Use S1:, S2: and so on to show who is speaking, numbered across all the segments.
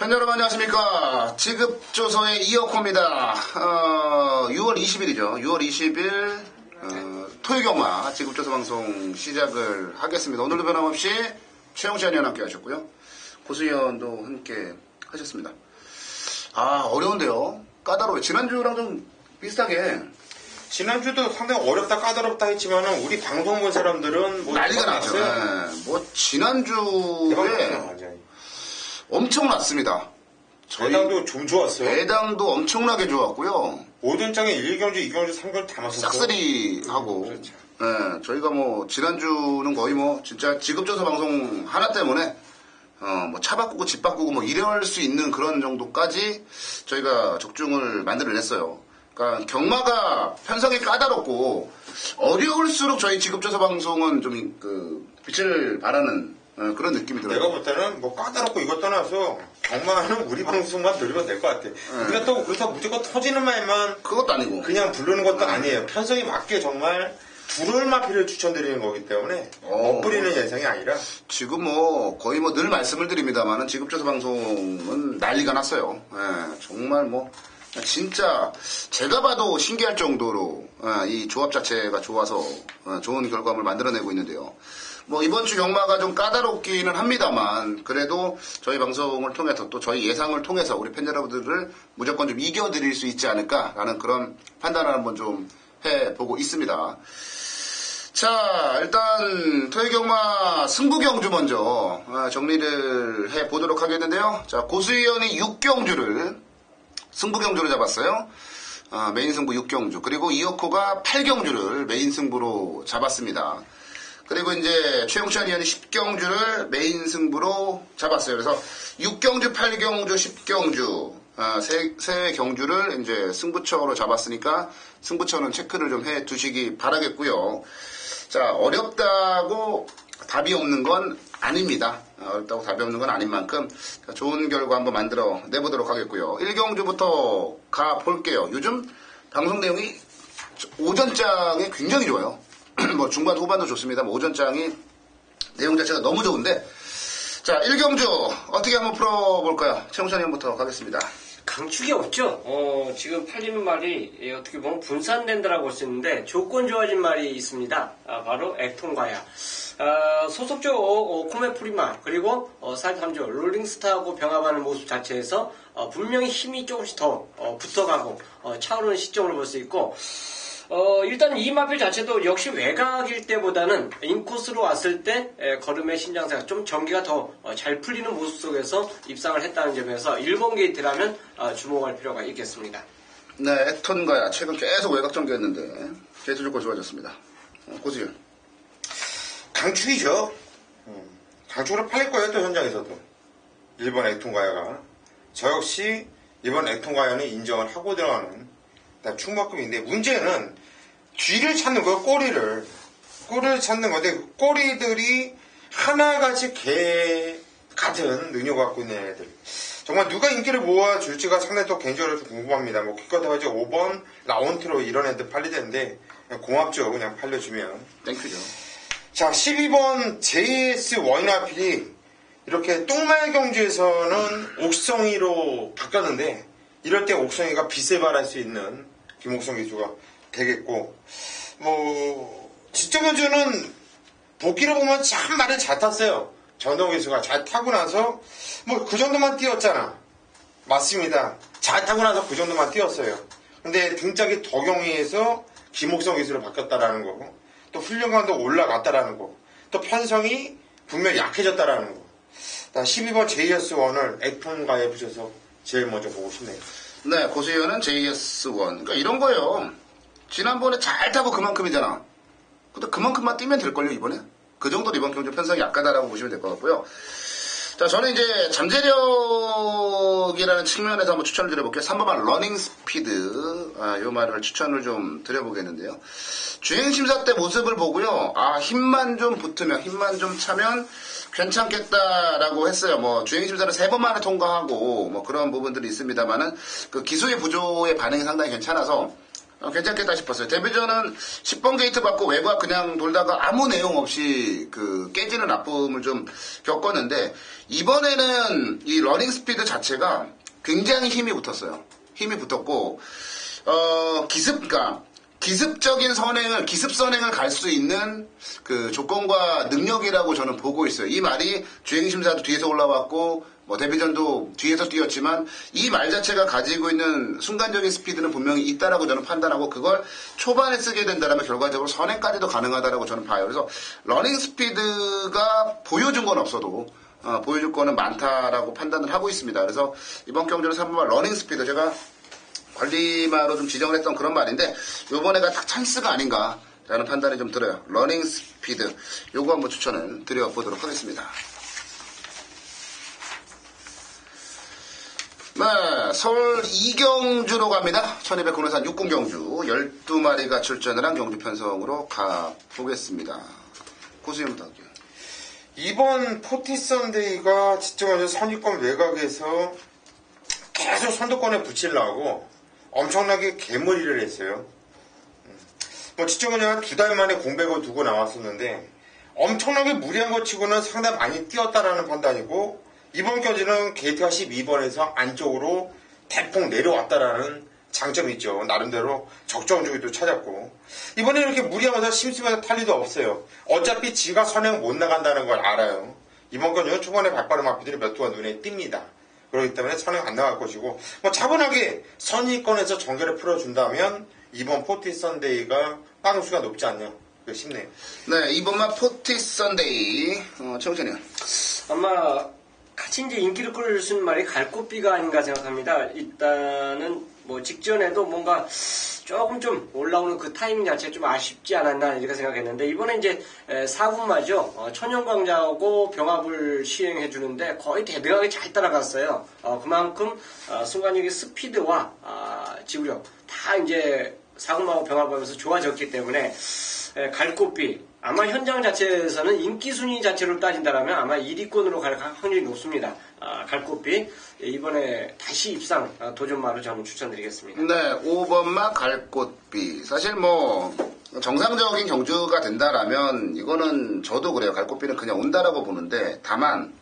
S1: 팬 여러분 안녕하십니까. 지급조서의 이어코입니다. 6월 20일이죠. 6월 20일 토요경마 지급조서 방송 시작을 하겠습니다. 오늘도 변함없이 최영시 의원 함께 하셨고요. 고수 의원도 함께 하셨습니다. 어려운데요. 까다로워요. 지난주랑 좀 비슷하게.
S2: 지난주도 상당히 어렵다 까다롭다 했지만은 우리 방송 본 사람들은 뭐
S1: 난리가 났죠. 네. 지난주에 엄청났습니다.
S2: 배당도 좀 좋았어요.
S1: 배당도 엄청나게 좋았고요.
S2: 모든 장에 1경주, 2경주, 3경주 다 맞았어요.
S1: 싹쓸이 하고.
S2: 그렇죠.
S1: 네, 저희가 지난주는 거의 진짜 지급조사 방송 하나 때문에, 차 바꾸고 집 바꾸고 이럴 수 있는 그런 정도까지 저희가 적중을 만들어냈어요. 그러니까 경마가 편성이 까다롭고 어려울수록 저희 지급조사 방송은 좀 빛을 발하는 그런 느낌이 들어요.
S2: 내가 볼 때는 까다롭고 이것 떠나서 경마는 우리 방송만 들으면 될 것 같아. 우리가 또 그렇다고 무조건 터지는 말만
S1: 그것도 아니고
S2: 그냥 부르는 것도 아니에요. 편성이 맞게 정말 두를 마피를 추천드리는 거기 때문에 엇부리는 예상이 아니라
S1: 지금 거의 늘 말씀을 드립니다만은 지급조사 방송은 난리가 났어요. 정말 진짜 제가 봐도 신기할 정도로 이 조합 자체가 좋아서 좋은 결과물을 만들어내고 있는데요. 이번 주 경마가 좀 까다롭기는 합니다만 그래도 저희 방송을 통해서 또 저희 예상을 통해서 우리 팬 여러분들을 무조건 좀 이겨드릴 수 있지 않을까라는 그런 판단을 한번 좀 해보고 있습니다. 자, 일단 토요 경마 승부 경주 먼저 정리를 해보도록 하겠는데요. 자, 고수 의원이 6경주를 승부 경주로 잡았어요. 메인 승부 6경주. 그리고 이어코가 8경주를 메인 승부로 잡았습니다. 그리고 이제 최용찬 의원이 10경주를 메인 승부로 잡았어요. 그래서 6경주, 8경주, 10경주 세 경주를 이제 승부처로 잡았으니까 승부처는 체크를 좀 해 두시기 바라겠고요. 자, 어렵다고 답이 없는 건 아닙니다. 어렵다고 답이 없는 건 아닌 만큼 좋은 결과 한번 만들어 내보도록 하겠고요. 1경주부터 가볼게요. 요즘 방송 내용이 오전장이 굉장히 좋아요. 중반 후반도 좋습니다. 오전장이 내용 자체가 너무 좋은데 자, 1경주 어떻게 한번 풀어볼까요? 최용찬 의원부터 가겠습니다.
S3: 강축이 없죠. 지금 팔리는 말이 어떻게 보면 분산된다라고 볼 수 있는데 조건 좋아진 말이 있습니다. 바로 액통과야. 소속조 코메프리마 그리고 사이탐조 롤링스타하고 병합하는 모습 자체에서 분명히 힘이 조금씩 더 붙어가고 차오르는 시점으로 볼 수 있고 일단 이 마필 자체도 역시 외곽일 때보다는 인코스로 왔을 때 걸음의 신장세가 좀 전기가 더 잘 풀리는 모습 속에서 입상을 했다는 점에서 1번 게이트라면 주목할 필요가 있겠습니다.
S1: 네, 액턴과야 최근 계속 외곽 전개했는데 게이트 조건 좋아졌습니다. 고수열.
S2: 강축이죠. 강축으로 팔릴 거예요, 또 현장에서도. 1번 액통과야가. 저 역시 이번 액통과야는 인정을 하고 들어가는 충만급인데 문제는 뒤를 찾는 거예요. 꼬리를 찾는 건데 꼬리들이 하나같이 개 같은 능력을 갖고 있는 애들. 정말 누가 인기를 모아줄지가 상당히 또 개인적으로 좀 궁금합니다. 기껏 해봐야 5번 라운트로 이런 애들 팔리던데 고맙죠. 그냥 팔려주면.
S1: 땡큐죠.
S2: 자, 12번 JS 원인아필이 이렇게 똥말 경주에서는 옥성이로 바뀌었는데 이럴 때 옥성이가 빛을 발할 수 있는 김옥성 기수가 되겠고, 지적 견주는 복귀를 보면 참 말을 잘 탔어요. 전동 기수가 잘 타고 나서, 그 정도만 뛰었잖아. 맞습니다. 잘 타고 나서 그 정도만 뛰었어요. 근데 등짝이 덕용이에서 김옥성 기수로 바뀌었다라는 거고, 또 훈련감도 올라갔다라는 거, 또 편성이 분명히 약해졌다라는 거. 12번 JS1을 액폰가에 붙여서 제일 먼저 보고 싶네요.
S1: 네, 고수위원은 JS1. 그러니까 이런 거예요. 지난번에 잘 타고 그만큼이잖아. 근데 그만큼만 뛰면 될걸요, 이번에? 그 정도로 이번 경주 편성이 약하다라고 보시면 될 것 같고요. 자, 저는 이제 잠재력이라는 측면에서 한번 추천을 드려볼게요. 3번만 러닝 스피드. 요 말을 추천을 좀 드려보겠는데요. 주행심사 때 모습을 보고요. 힘만 좀 붙으면, 힘만 좀 차면 괜찮겠다라고 했어요. 주행심사를 3번 만에 통과하고, 그런 부분들이 있습니다만은, 그 기수의 부조의 반응이 상당히 괜찮아서, 괜찮겠다 싶었어요. 데뷔전은 10번 게이트 받고 외곽 그냥 돌다가 아무 내용 없이 깨지는 아픔을 좀 겪었는데, 이번에는 이 러닝 스피드 자체가 굉장히 힘이 붙었어요. 힘이 붙었고, 기습적인 기습 선행을 갈 수 있는 조건과 능력이라고 저는 보고 있어요. 이 말이 주행심사도 뒤에서 올라왔고, 데뷔전도 뒤에서 뛰었지만, 이 말 자체가 가지고 있는 순간적인 스피드는 분명히 있다라고 저는 판단하고, 그걸 초반에 쓰게 된다면 결과적으로 선행까지도 가능하다라고 저는 봐요. 그래서 러닝 스피드가 보여준 건 없어도, 보여줄 거는 많다라고 판단을 하고 있습니다. 그래서 이번 경주는 3번 러닝 스피드, 제가 관리마로 좀 지정을 했던 그런 말인데, 요번에가 딱 찬스가 아닌가라는 판단이 좀 들어요. 러닝 스피드, 요거 한번 추천을 드려보도록 하겠습니다. 네, 서울 2경주로 갑니다. 1200 국내산 60경주 12마리가 출전을 한 경주 편성으로 가보겠습니다. 고수님부터 할게요.
S2: 이번 포티 썬데이가 진짜 먼저 선입권 외곽에서 계속 선두권에 붙이려고 엄청나게 개무리를 했어요. 지정은 두 달 만에 공백을 두고 나왔었는데, 엄청나게 무리한 것 치고는 상당히 많이 뛰었다라는 판단이고, 이번 경주는 게이트가 12번에서 안쪽으로 대폭 내려왔다라는 장점이 있죠. 나름대로 적정 주기도 찾았고, 이번에 이렇게 무리하면서 심심해서 탈 리도 없어요. 어차피 지가 선행 못 나간다는 걸 알아요. 이번 경주는 초반에 발빠른 마피들이 몇 두가 눈에 띕니다. 그렇기 때문에 선행 안 나갈 것이고, 차분하게 선의권에서 전개를 풀어준다면 이번 포티 썬데이가 빵수가 높지 않냐 싶네요.
S1: 네, 이번만 포티 썬데이 청천이요.
S3: 아마 같이 이제 인기를 끌 수 있는 말이 갈꽃비가 아닌가 생각합니다. 일단은 직전에도 뭔가 조금 좀 올라오는 그 타이밍 자체가 좀 아쉽지 않았나 이렇게 생각했는데, 이번에 이제 4분마죠. 천연광자하고 병합을 시행해 주는데 거의 대등하게 잘 따라갔어요. 그만큼 순간적인 스피드와 지구력 다 이제 4분마하고 병합하면서 좋아졌기 때문에 갈꽃비, 아마 현장 자체에서는 인기 순위 자체로 따진다면 아마 1위권으로 갈 확률이 높습니다. 갈꽃비 이번에 다시 입상 도전마로 저는 추천드리겠습니다.
S1: 네, 5번마 갈꽃비. 사실 정상적인 경주가 된다라면 이거는 저도 그래요. 갈꽃비는 그냥 온다라고 보는데, 다만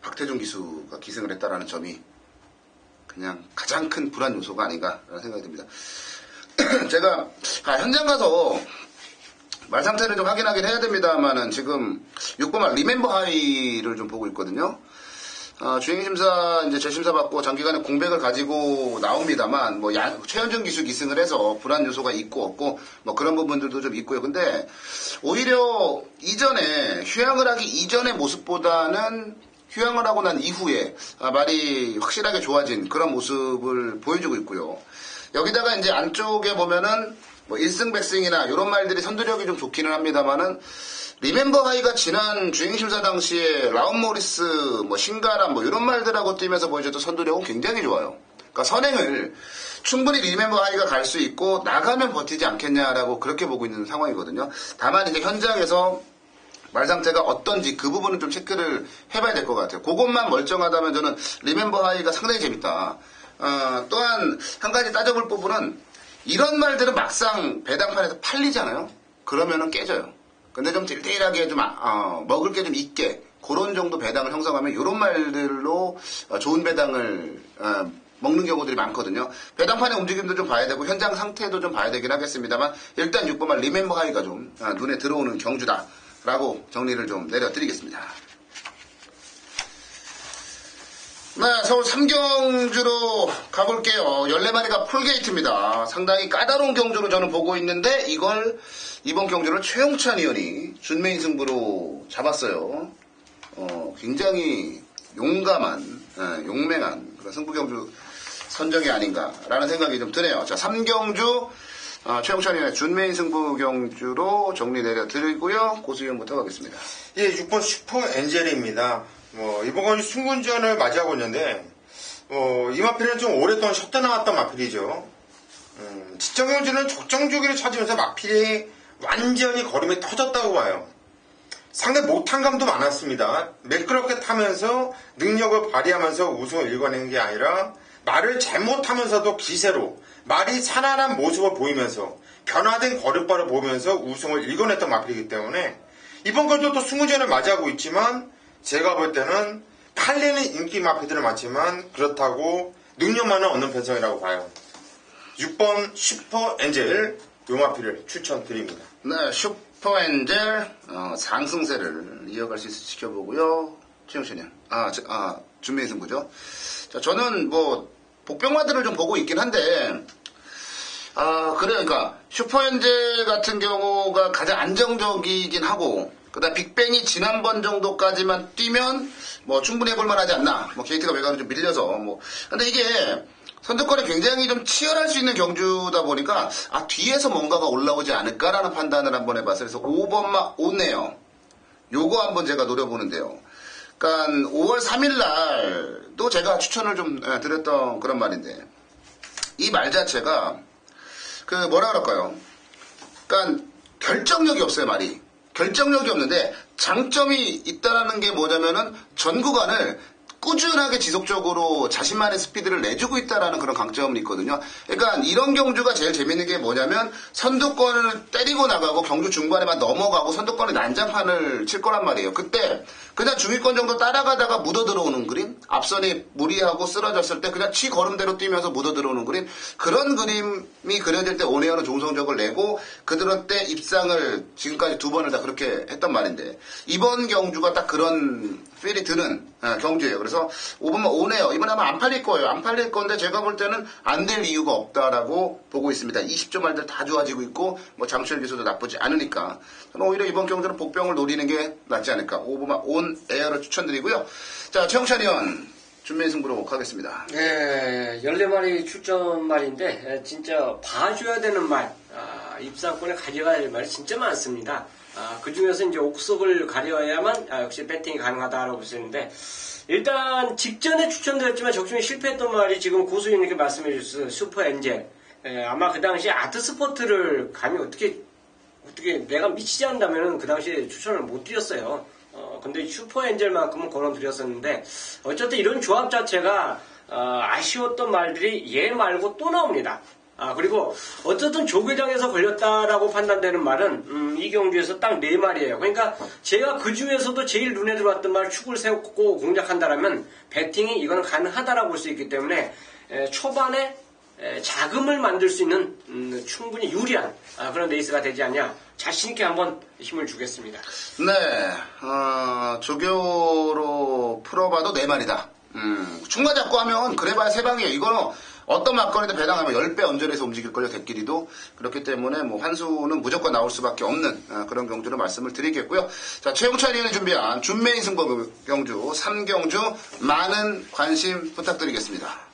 S1: 박태준 기수가 기승을 했다라는 점이 그냥 가장 큰 불안 요소가 아닌가라는 생각이 듭니다. 제가 현장 가서 말 상태를 좀 확인하긴 해야 됩니다만은, 지금 6번마 리멤버 하이를 좀 보고 있거든요. 주행심사 이제 재심사 받고 장기간에 공백을 가지고 나옵니다만, 최현준 기수 기승을 해서 불안 요소가 있고 없고 그런 부분들도 좀 있고요. 근데 오히려 이전에 휴양을 하기 이전의 모습보다는 휴양을 하고 난 이후에 말이 확실하게 좋아진 그런 모습을 보여주고 있고요. 여기다가 이제 안쪽에 보면은 1승 100승이나 이런 말들이 선두력이 좀 좋기는 합니다만은, 리멤버 하이가 지난 주행심사 당시에 라운 모리스, 신가람 이런 말들하고 뛰면서 보여줬던 선두력은 굉장히 좋아요. 그러니까 선행을 충분히 리멤버 하이가 갈 수 있고 나가면 버티지 않겠냐라고 그렇게 보고 있는 상황이거든요. 다만 이제 현장에서 말 상태가 어떤지 그 부분은 좀 체크를 해봐야 될 것 같아요. 그것만 멀쩡하다면 저는 리멤버 하이가 상당히 재밌다. 또한 한 가지 따져볼 부분은, 이런 말들은 막상 배당판에서 팔리잖아요. 그러면은 깨져요. 근데 좀 딜딜하게 좀 먹을 게 좀 있게 그런 정도 배당을 형성하면 이런 말들로 좋은 배당을 먹는 경우들이 많거든요. 배당판의 움직임도 좀 봐야 되고 현장 상태도 좀 봐야 되긴 하겠습니다만, 일단 6번만 리멤버 하이가 좀 눈에 들어오는 경주다라고 정리를 좀 내려드리겠습니다. 네, 서울 3경주로 가볼게요. 14마리가 풀게이트입니다. 상당히 까다로운 경주로 저는 보고 있는데, 이번 경주를 최용찬 의원이 준메인 승부로 잡았어요. 굉장히 용맹한 그런 승부 경주 선정이 아닌가라는 생각이 좀 드네요. 자, 3경주 최용찬 의원의 준메인 승부 경주로 정리 내려드리고요. 고수위원부터 가겠습니다.
S2: 예, 6번 슈퍼 엔젤입니다. 이번 경주 승군전을 맞이하고 있는데, 이 마필은 좀 오랫동안 쉬었다 나왔던 마필이죠. 지정 경주는 적정 주기를 찾으면서 마필이 완전히 걸음이 터졌다고 봐요. 상당히 못한 감도 많았습니다. 매끄럽게 타면서 능력을 발휘하면서 우승을 일궈낸 게 아니라 말을 잘못하면서도 기세로 말이 살아난 모습을 보이면서 변화된 거릇발을 보면서 우승을 일궈냈던 마필이기 때문에 이번 걸도 또 승우전을 맞이하고 있지만 제가 볼 때는 팔리는 인기 마필들은 많지만 그렇다고 능력만은 없는 편성이라고 봐요. 6번 슈퍼엔젤 요 마필을 추천드립니다.
S1: 네, 슈퍼엔젤 상승세를 이어갈 수 있을지 지켜보고요. 최영천님, 준비 승부죠. 자, 저는 뭐 복병마들을 좀 보고 있긴 한데, 그래요. 그러니까 슈퍼엔젤 같은 경우가 가장 안정적이긴 하고, 그다음 빅뱅이 지난번 정도까지만 뛰면 뭐 충분히 해볼 만하지 않나. 뭐 게이트가 외곽으로 좀 밀려서 뭐. 근데 이게 선두권이 굉장히 좀 치열할 수 있는 경주다 보니까 뒤에서 뭔가가 올라오지 않을까라는 판단을 한번 해봤어요. 그래서 5번마 오네요. 요거 한번 제가 노려보는데요. 그러니까 5월 3일 날도 제가 추천을 좀 드렸던 그런 말인데 이 말 자체가 그 뭐라 그럴까요? 그러니까 결정력이 없어요, 말이. 결정력이 없는데 장점이 있다라는 게 뭐냐면은 전 구간을 꾸준하게 지속적으로 자신만의 스피드를 내주고 있다라는 그런 강점이 있거든요. 그러니까 이런 경주가 제일 재밌는 게 뭐냐면 선두권을 때리고 나가고 경주 중반에만 넘어가고 선두권에 난장판을 칠 거란 말이에요. 그때 그냥 중위권 정도 따라가다가 묻어 들어오는 그림, 앞선이 무리하고 쓰러졌을 때 그냥 치걸음대로 뛰면서 묻어 들어오는 그림, 그런 그림이 그려질 때 오네어는 좋은 성적을 내고 그들은 때 입상을 지금까지 2번을 다 그렇게 했단 말인데 이번 경주가 딱 그런 필이 드는 경주예요. 그래서 5번만 오네요. 이번에 아마 안 팔릴 거예요. 안 팔릴 건데 제가 볼 때는 안 될 이유가 없다라고 보고 있습니다. 20조 말들 다 좋아지고 있고 뭐 장철 기수도 나쁘지 않으니까 저는 오히려 이번 경주는 복병을 노리는 게 낫지 않을까. 5번만 온 에어를 추천드리고요. 자, 최영찬 의원 준비 승부로 가겠습니다.
S3: 네, 14마리 출전 말인데 진짜 봐줘야 되는 말, 입상권에 가져가야 될 말이 진짜 많습니다. 그 중에서 이제 옥석을 가려야만 역시 배팅이 가능하다라고 보시는데 일단 직전에 추천드렸지만 적중에 실패했던 말이 지금 고수님께 말씀해 주셨어요. 슈퍼엔젤. 아마 그 당시 아트스포트를 감히 어떻게 내가 미치지 않다면은 그 당시에 추천을 못 드렸어요. 근데 슈퍼엔젤만큼은 권해드렸었는데 어쨌든 이런 조합 자체가 아쉬웠던 말들이 얘 말고 또 나옵니다. 그리고 어쨌든 조계장에서 걸렸다라고 판단되는 말은 이 경주에서 딱 4마리예요. 그러니까 제가 그 중에서도 제일 눈에 들어왔던 말 축을 세우고 공략한다라면 배팅이 이거는 가능하다라고 볼 수 있기 때문에 초반에 자금을 만들 수 있는 충분히 유리한 그런 레이스가 되지 않냐 자신있게 한번 힘을 주겠습니다.
S1: 네, 조교로 풀어봐도 4마리다. 중간 잡고 하면 그래봐야 3방이에요. 이거는 어떤 막걸리도 배당하면 10배 언저리에서 움직일걸요, 대끼리도. 그렇기 때문에 뭐 환수는 무조건 나올 수밖에 없는 그런 경주로 말씀을 드리겠고요. 자, 최용철 의원이 준비한 준메인 승부 경주 3경주 많은 관심 부탁드리겠습니다.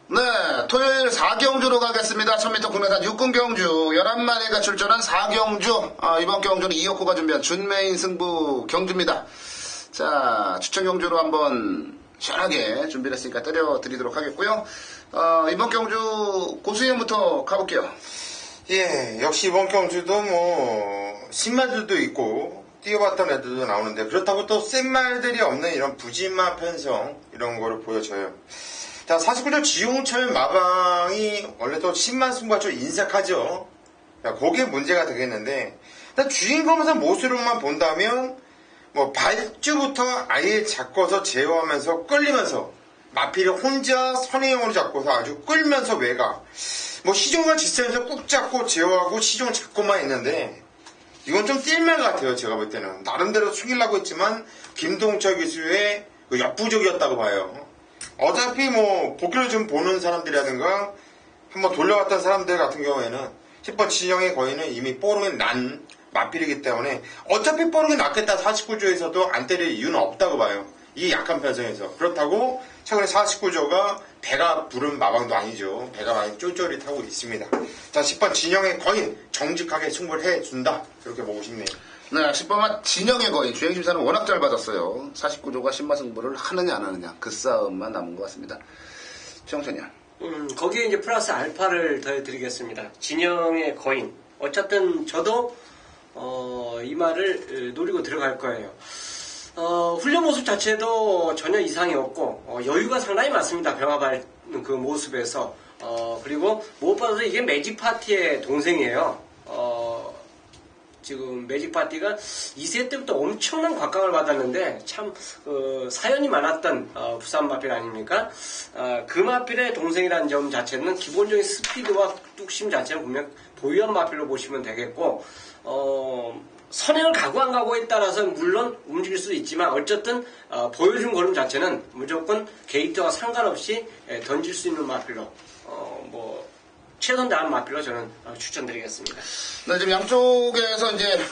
S1: 네, 토요일 4경주로 가겠습니다. 1000m 국내산 6군 경주 11마리가 출전한 4경주. 이번 경주는 이혁호가 준비한 준메인 승부 경주입니다. 자, 추천 경주로 한번 시원하게 준비를 했으니까 때려드리도록 하겠고요. 이번 경주 고수형부터 가볼게요.
S2: 예, 역시 이번 경주도 뭐 신말들도 있고 뛰어봤던 애들도 나오는데 그렇다고 또 센 말들이 없는 이런 부진마 편성 이런 거를 보여줘요. 자, 49조 지용철 마방이 원래 또 10만 승부가 좀 인색하죠. 그게 문제가 되겠는데 일단 주인공에서 모습으로만 본다면 뭐 발주부터 아예 잡고서 제어하면서 끌리면서 마필을 혼자 선행형으로 잡고서 아주 끌면서 외곽 뭐 시종을 지세에서 꾹 잡고 제어하고 시종 잡고만 있는데 이건 좀 띨말 같아요. 제가 볼 때는 나름대로 숙이려고 했지만 김동철 기수의 역부족이었다고 봐요. 어차피 뭐 보기를 좀 보는 사람들이라든가 한번 돌려봤던 사람들 같은 경우에는 10번 진영의 거인은 이미 뽀르면 난 마필이기 때문에 어차피 뽀르게 낫겠다 49조에서도 안 때릴 이유는 없다고 봐요. 이 약한 편성에서. 그렇다고 최근에 49조가 배가 부른 마방도 아니죠. 배가 많이 쫄쫄이 타고 있습니다. 자, 10번 진영의 거인 정직하게 승부를 해준다. 그렇게 보고 싶네요.
S1: 네, 10번만 진영의 거인 주행심사는 워낙 잘 받았어요. 49조가 신마 승부를 하느냐 안 하느냐 그 싸움만 남은 것 같습니다. 최영찬이요.
S3: 거기에 이제 플러스 알파를 더해드리겠습니다. 진영의 거인. 어쨌든 저도 이 말을 노리고 들어갈 거예요. 훈련 모습 자체도 전혀 이상이 없고 여유가 상당히 많습니다. 병합할 그 모습에서 그리고 무엇보다도 이게 매직 파티의 동생이에요. 지금 매직 파티가 2세 때부터 엄청난 곽강을 받았는데 참 사연이 많았던 부산 마필 아닙니까? 그 마필의 동생이라는 점 자체는 기본적인 스피드와 뚝심 자체는 분명 보유한 마필로 보시면 되겠고 선행을 가고 안 가고에 따라서 물론 움직일 수도 있지만 어쨌든 보여준 걸음 자체는 무조건 게이트와 상관없이 던질 수 있는 마필로 최선 다한 마필로 저는 추천드리겠습니다.
S1: 네, 지금 양쪽에서 이제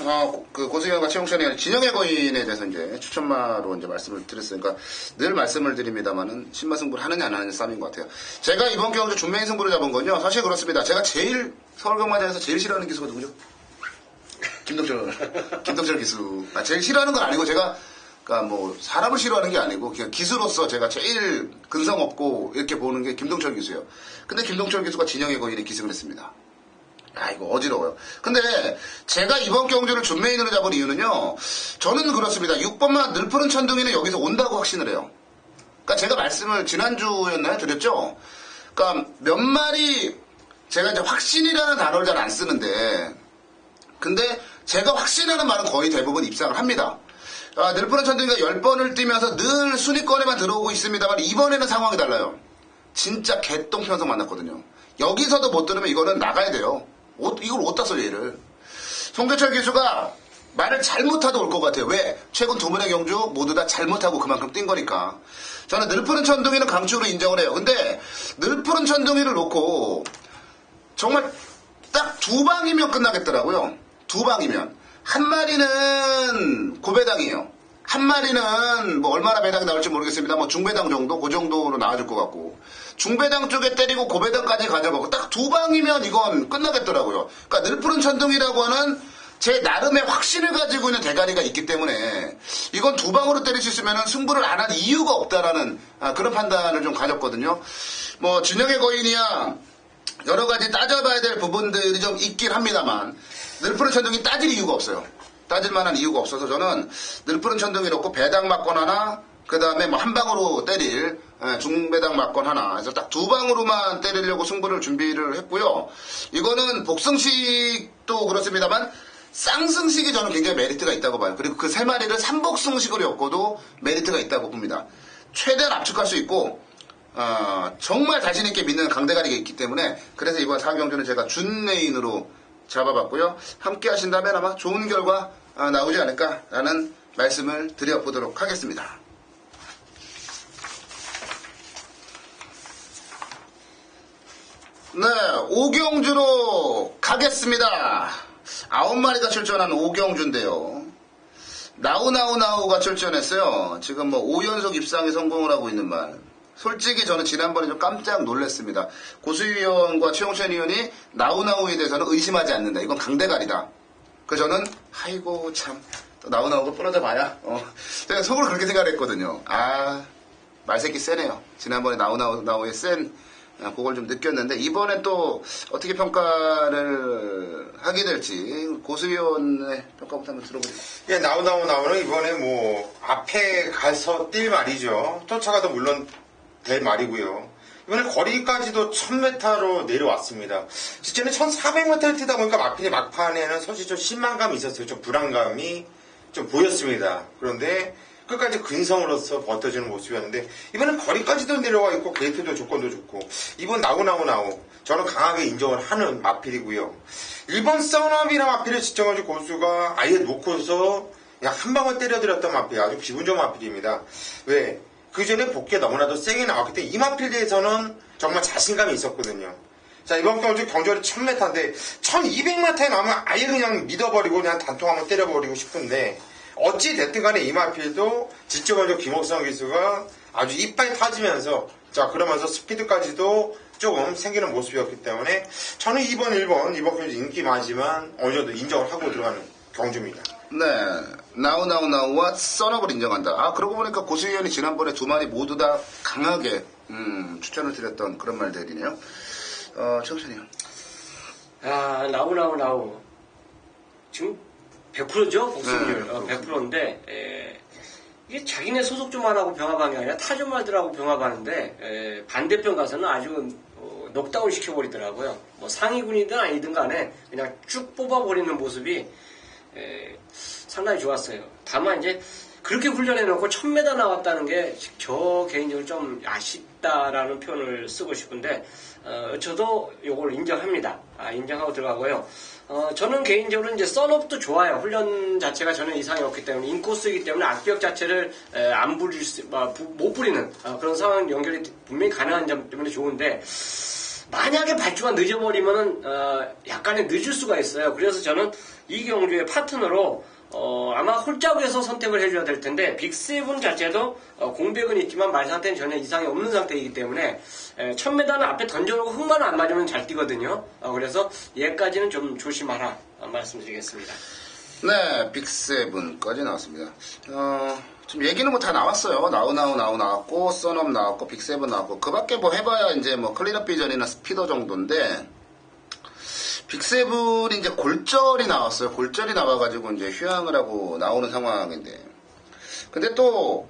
S1: 그 고승현과 최용찬이 진영의 거인에 대해서 이제 추천마로 이제 말씀을 드렸으니까 늘 말씀을 드립니다만은 신마승부를 하느냐 안 하느냐 싸움인 것 같아요. 제가 이번 경주 준메인 승부를 잡은 건요 사실 그렇습니다. 제가 제일 서울경마장에서 제일 싫어하는 기수가 누구죠? 김동철 기수. 제일 싫어하는 건 아니고 제가 그러니까 뭐 사람을 싫어하는 게 아니고 그냥 기수로서 제가 제일 근성 없고 이렇게 보는 게 김동철 기수예요. 근데 김동철 기수가 진영의 거인에 기승을 했습니다. 아 이거 어지러워요. 근데 제가 이번 경주를 준메인으로 잡은 이유는요. 저는 그렇습니다. 6번만 늘푸른 천둥이는 여기서 온다고 확신을 해요. 그러니까 제가 말씀을 지난주였나요? 드렸죠? 그러니까 몇 마리 제가 이제 확신이라는 단어를 잘 안 쓰는데 근데 제가 확신하는 말은 거의 대부분 입상을 합니다. 늘푸른 천둥이가 10번을 뛰면서 늘 순위권에만 들어오고 있습니다만 이번에는 상황이 달라요. 진짜 개똥 편성 만났거든요. 여기서도 못 들으면 이거는 나가야 돼요. 이걸 어디다 써 얘를. 송대철 기수가 말을 잘못하도 올 것 같아요. 왜? 최근 두 분의 경주 모두 다 잘못하고 그만큼 뛴 거니까. 저는 늘푸른 천둥이는 강추로 인정을 해요. 근데 늘푸른 천둥이를 놓고 정말 딱 두 방이면 끝나겠더라고요. 두 방이면. 한 마리는 고배당이에요. 한 마리는 뭐 얼마나 배당이 나올지 모르겠습니다. 뭐 중배당 정도? 그 정도로 나와줄 것 같고. 중배당 쪽에 때리고 고배당까지 가져가고 딱 두 방이면 이건 끝나겠더라고요. 그러니까 늘푸른 천둥이라고 하는 제 나름의 확신을 가지고 있는 대가리가 있기 때문에 이건 두 방으로 때릴 수 있으면 승부를 안 할 이유가 없다라는 그런 판단을 좀 가졌거든요. 뭐 진영의 거인이야 여러 가지 따져봐야 될 부분들이 좀 있긴 합니다만 늘푸른 천둥이 따질 이유가 없어요. 따질 만한 이유가 없어서 저는 늘푸른 천둥이 놓고 배당 맞건 하나 그 다음에 뭐 한 방으로 때릴 중배당 맞건 하나 그래서 딱 두 방으로만 때리려고 승부를 준비를 했고요. 이거는 복승식도 그렇습니다만 쌍승식이 저는 굉장히 메리트가 있다고 봐요. 그리고 그 세 마리를 삼복승식으로 엮어도 메리트가 있다고 봅니다. 최대한 압축할 수 있고 정말 자신있게 믿는 강대가리가 있기 때문에 그래서 이번 4경주는 제가 준메인으로 잡아봤고요. 함께 하신다면 아마 좋은 결과 나오지 않을까라는 말씀을 드려보도록 하겠습니다. 네, 5경주로 가겠습니다. 9마리가 출전한 5경주인데요. 나우가 출전했어요. 지금 뭐 5연속 입상에 성공을 하고 있는 말. 솔직히 저는 지난번에 좀 깜짝 놀랐습니다. 고수희 의원과 최용찬 의원이 나우에 대해서는 의심하지 않는다. 이건 강대가리다. 그래서 저는 아이고 참 나우가 부러져 봐야 제가 속으로 그렇게 생각을 했거든요. 말새끼 세네요. 지난번에 나우의 센 그걸 좀 느꼈는데 이번에 또 어떻게 평가를 하게 될지 고수희 의원의 평가부터 한번 들어보죠.
S2: 예, 나우는 이번에 뭐 앞에 가서 뛸 말이죠. 쫓아가도 물론 될 말이고요. 이번에 거리까지도 1000m로 내려왔습니다. 실제는 1400m를 뛰다 보니까 막판에는 사실 좀 실망감이 있었어요. 좀 불안감이 좀 보였습니다. 그런데 끝까지 근성으로서 버텨주는 모습이었는데 이번엔 거리까지도 내려와 있고 게이트도 조건도 좋고 이번 나우 저는 강하게 인정을 하는 마필이고요. 1번 썬업이나 마필을 지정해준 고수가 아예 놓고서 그냥 한 방을 때려드렸던 마필 아주 기분 좋은 마필입니다. 왜? 그 전에 복귀가 너무나도 세게 나왔기 때문에 이 마필에 대해서는 정말 자신감이 있었거든요. 자, 이번 경주 경주는 1000m인데 1200m에 나오면 아예 그냥 믿어버리고 그냥 단통 한번 때려버리고 싶은데 어찌 됐든 간에 이 마필도 지적으로 김옥성 기수가 아주 이빨 타지면서 자 그러면서 스피드까지도 조금 생기는 모습이었기 때문에 저는 이번 경주 인기 많지만 어느 정도 인정을 하고 들어가는 경주입니다.
S1: 네, 나우와 썬업을 인정한다. 그러고 보니까 고수희 의원이 지난번에 두 마리 모두 다 강하게 추천을 드렸던 그런 말들이네요. 최우찬이요.
S3: 나우. 지금 100%죠? 복승률. 100%인데 이게 자기네 소속조만하고 병합한 게 아니라 타조말들하고 병합하는데 반대편 가서는 아주 녹다운 시켜버리더라고요. 뭐 상위군이든 아니든 간에 그냥 쭉 뽑아버리는 모습이 상당히 좋았어요. 다만 이제 그렇게 훈련해놓고 1000m 나왔다는 게 저 개인적으로 좀 아쉽다라는 표현을 쓰고 싶은데 저도 이걸 인정합니다. 인정하고 들어가고요. 저는 개인적으로 이제 썬업도 좋아요. 훈련 자체가 전혀 이상이 없기 때문에 인코스이기 때문에 악기역 자체를 못 부리는 그런 상황 연결이 분명히 가능한 점 때문에 좋은데 만약에 발주가 늦어버리면은 약간의 늦을 수가 있어요. 그래서 저는 이 경주의 파트너로 아마 홀짝에서 선택을 해줘야 될 텐데 빅세븐 자체도 공백은 있지만 말 상태는 전혀 이상이 없는 상태이기 때문에 1000m는 앞에 던져놓고 흙만 안 맞으면 잘 뛰거든요. 그래서 얘까지는 좀 조심하라 말씀드리겠습니다.
S1: 네, 빅세븐까지 나왔습니다. 지금 얘기는 뭐 다 나왔어요. 나우 나왔고, 썬업 나왔고, 빅세븐 나왔고, 그 밖에 뭐 해봐야 이제 뭐 클린업 비전이나 스피더 정도인데, 빅세븐이 이제 골절이 나왔어요. 골절이 나와가지고 이제 휴양을 하고 나오는 상황인데. 근데 또,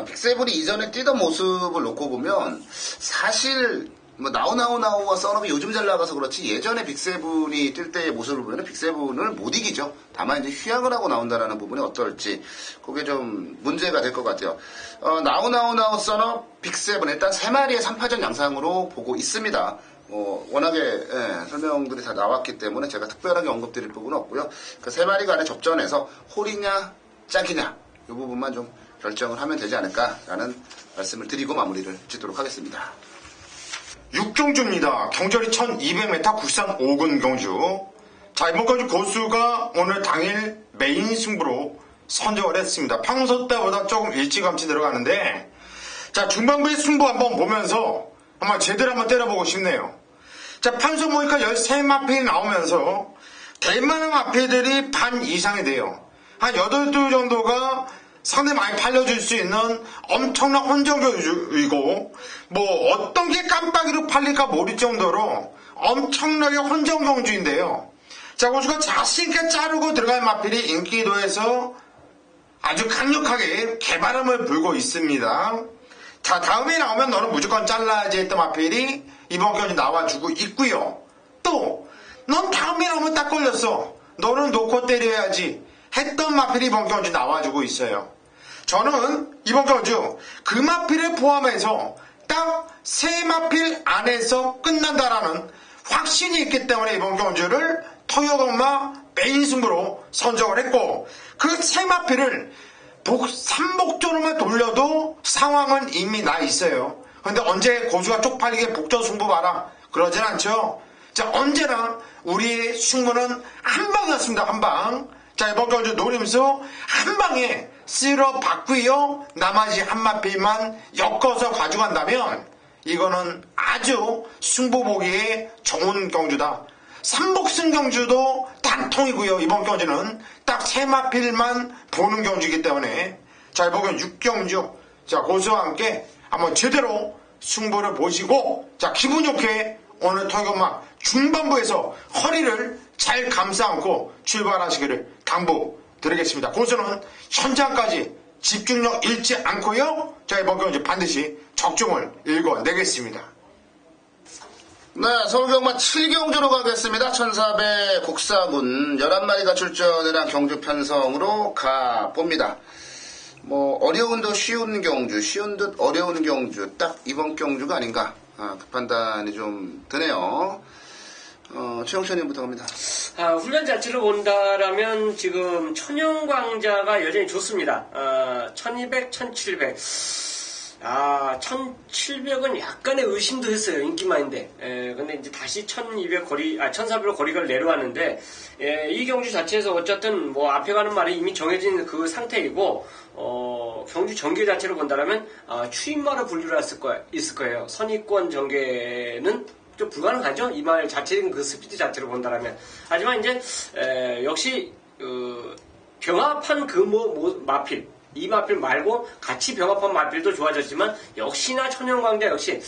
S1: 빅세븐이 이전에 뛰던 모습을 놓고 보면, 사실, 뭐 나우와 썬업이 요즘 잘 나가서 그렇지 예전에 빅세븐이 뛸 때의 모습을 보면 빅세븐을 못 이기죠. 다만 이제 휴양을 하고 나온다라는 부분이 어떨지 그게 좀 문제가 될 것 같아요. 나우 썬업 빅세븐 일단 3마리의 3파전 양상으로 보고 있습니다. 워낙에 설명들이 다 나왔기 때문에 제가 특별하게 언급드릴 부분은 없고요. 그 3마리 간의 접전에서 홀이냐 짝이냐 이 부분만 좀 결정을 하면 되지 않을까라는 말씀을 드리고 마무리를 짓도록 하겠습니다.
S2: 6경주입니다. 경절이 1200m 국산 5군 경주. 자, 이번 경주 고수가 오늘 당일 메인 승부로 선정을 했습니다. 평소 때보다 조금 일찌감치 들어가는데, 자, 중반부의 승부 한번 보면서 한번 제대로 한번 때려보고 싶네요. 자, 평소 보니까 13마필이 나오면서 대만한 마필들이 반 이상이 돼요. 한 8두 정도가 상당히 많이 팔려줄 수 있는 엄청난 혼정경주이고 뭐 어떤 게 깜빡이로 팔릴까 모를 정도로 엄청나게 혼정경주인데요. 자, 고수가 자신있게 자르고 들어갈 마필이 인기도에서 아주 강력하게 개바람을 불고 있습니다. 자, 다음에 나오면 너는 무조건 잘라야지 했던 마필이 이번 경주 나와주고 있고요. 또 넌 다음에 나오면 딱 걸렸어. 너는 놓고 때려야지 했던 마필이 이번 경주 나와주고 있어요. 저는 이번 경주 그 마필을 포함해서 딱 3마필 안에서 끝난다라는 확신이 있기 때문에 이번 경주를 토요강마 메인 승부로 선정을 했고 그 3마필을 3복조로만 돌려도 상황은 이미 나 있어요. 근데 언제 고수가 쪽팔리게 복조 승부 봐라 그러진 않죠. 자, 언제나 우리의 승부는 한 방이었습니다. 한 방. 자, 이번 경주 노림수 한 방에 쓸어 받고요. 나머지 한 마필만 엮어서 가져간다면 이거는 아주 승부 보기에 좋은 경주다. 3복승 경주도 단통이고요. 이번 경주는 딱 3마필만 보는 경주이기 때문에 자, 이번 경주 6경주 자, 고수와 함께 한번 제대로 승부를 보시고 자, 기분 좋게 오늘 토요일마 중반부에서 허리를 잘 감싸 안고 출발하시기를 당부드리겠습니다. 고수는 현장까지 집중력 잃지 않고요. 자, 이번 경주 반드시 적중을 읽어내겠습니다.
S1: 네, 서울경마 7경주로 가겠습니다. 1400 국사군 11마리가 출전을 한 경주 편성으로 가봅니다. 뭐 어려운 듯 쉬운 경주, 쉬운 듯 어려운 경주, 딱 이번 경주가 아닌가 그 판단이 좀 드네요. 최영천님부터 갑니다.
S3: 훈련 자체를 본다라면 지금 천연광자가 여전히 좋습니다. 1200, 1700. 1700은 약간의 의심도 했어요. 인기만인데. 근데 이제 다시 1400 거리를 내려왔는데, 이 경주 자체에서 어쨌든 뭐 앞에 가는 말이 이미 정해진 그 상태이고, 경주 전개 자체를 본다라면, 추임마로 분류를 있을 거예요. 선입권 전개는 좀 불가능하죠? 이 말 자체는 그 스피드 자체로 본다라면. 하지만 이제, 역시, 병합한 그 마필, 이 마필 말고 같이 병합한 마필도 좋아졌지만 역시나 천연광자 역시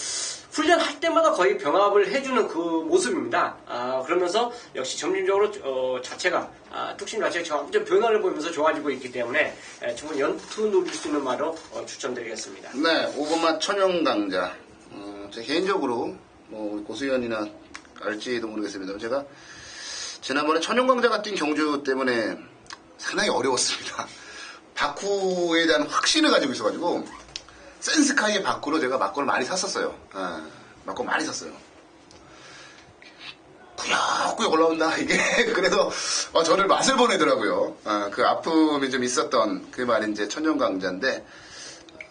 S3: 훈련할 때마다 거의 병합을 해주는 그 모습입니다. 그러면서 역시 점진적으로 자체가 뚝심 자체가 점점 변화를 보이면서 좋아지고 있기 때문에 정말 연투 누릴 수 있는 마로 추천드리겠습니다.
S1: 네, 5번마 천연강자. 제 개인적으로 뭐 우리 고수연이나 알지도 모르겠습니다. 제가 지난번에 천연강자가 뛴 경주 때문에 상당히 어려웠습니다. 바쿠에 대한 확신을 가지고 있어가지고 센스카이의 바쿠로 제가 막고를 많이 샀었어요. 막고 많이 샀어요. 꾸역꾸역 올라온다 이게 그래서 저를 맛을 보내더라고요. 그 아픔이 좀 있었던 그 말이 이제 천연강자인데